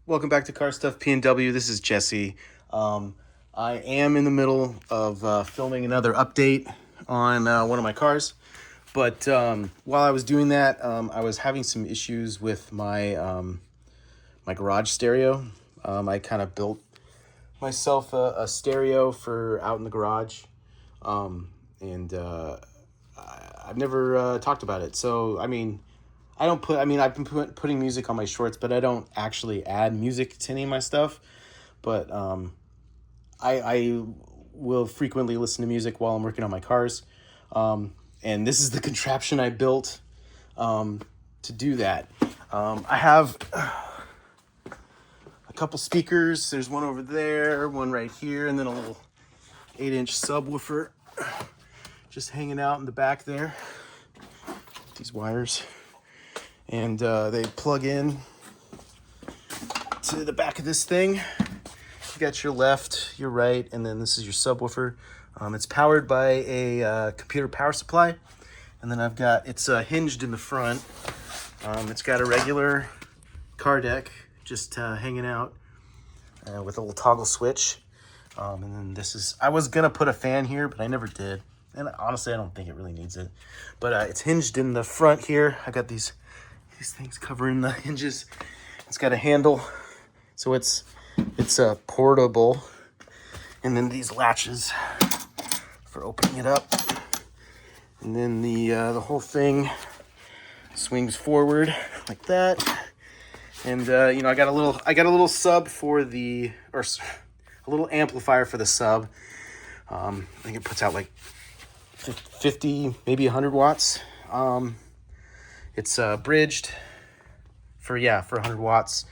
Welcome back to Car Stuff PNW. This is Jesse. I am in the middle of filming another update on one of my cars. But while I was doing that, I was having some issues with my garage stereo. I kind of built myself a stereo for out in the garage. And I've never talked about it. So, I've been putting music on my shorts, but I don't actually add music to any of my stuff. But I will frequently listen to music while I'm working on my cars. And this is the contraption I built to do that. I have a couple speakers. There's one over there, one right here, and then a little 8-inch subwoofer just hanging out in the back there. These wires. And they plug in to the back of this thing. You got your left, your right, and then this is your subwoofer. It's powered by a computer power supply. And then it's hinged in the front. It's got a regular car deck just hanging out with a little toggle switch. And then I was gonna put a fan here, but I never did. And honestly, I don't think it really needs it. But it's hinged in the front here. I got these things covering the hinges. It's got a handle, so it's portable. And then these latches for opening it up. And then the whole thing swings forward like that. And I got a little sub for a little amplifier for the sub. I think it puts out like 50, maybe 100 watts. It's bridged for 100 watts.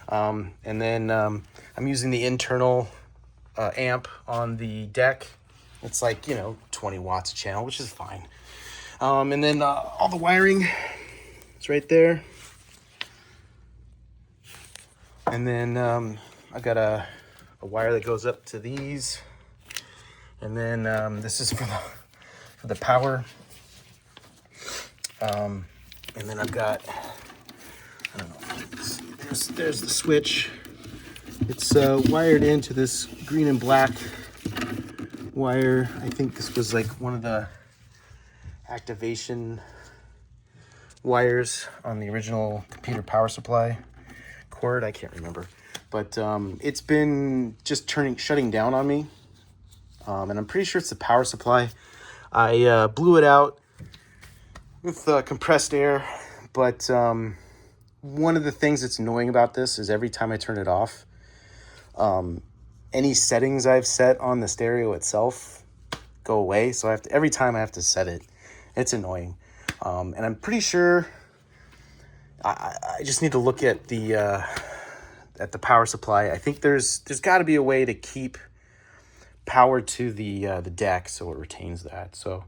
And then I'm using the internal amp on the deck. It's like, 20 watts a channel, which is fine. And then all the wiring is right there. And then I got a wire that goes up to these. And then this is for the power. And then I've got, I don't know, there's the switch. It's wired into this green and black wire. I think this was like one of the activation wires on the original computer power supply cord. I can't remember. But it's been just shutting down on me. And I'm pretty sure it's the power supply. I blew it out with compressed air, but one of the things that's annoying about this is every time I turn it off, any settings I've set on the stereo itself go away. So every time I have to set it. It's annoying. And I'm pretty sure I just need to look at the power supply. I think there's got to be a way to keep power to the deck so it retains that. So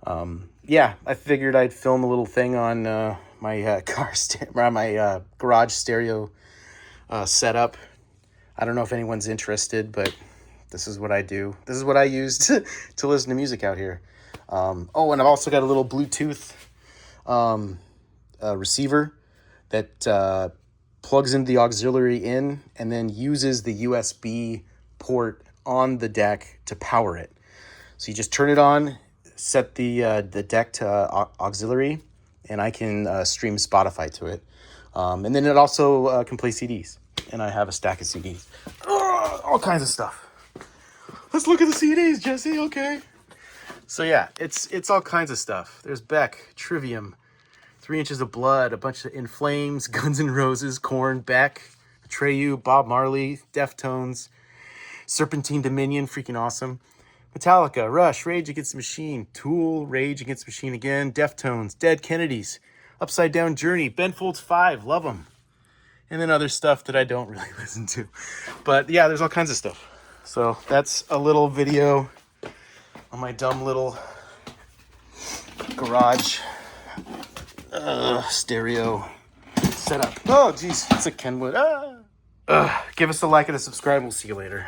I figured I'd film a little thing on my my garage stereo setup. I don't know if anyone's interested, but this is what I do. This is what I use to listen to music out here. And I've also got a little Bluetooth receiver that plugs into the auxiliary in and then uses the USB port on the deck to power it. So you just turn it on, set the deck to auxiliary, and I can stream Spotify to it. And then it also can play CDs. And I have a stack of CDs. All kinds of stuff. Let's look at the CDs, Jesse. Okay. So yeah, it's all kinds of stuff. There's Beck, Trivium, 3 Inches of Blood, a bunch of In Flames, Guns N' Roses, Korn, Beck, Atreyu, Bob Marley, Deftones, Serpentine Dominion, freaking awesome. Metallica, Rush, Rage Against the Machine, Tool, Rage Against the Machine again, Deftones, Dead Kennedys, Upside Down Journey, Ben Folds 5, love them. And then other stuff that I don't really listen to. But yeah, there's all kinds of stuff. So that's a little video on my dumb little garage stereo setup. Oh, geez, it's a Kenwood. Give us a like and a subscribe. We'll see you later.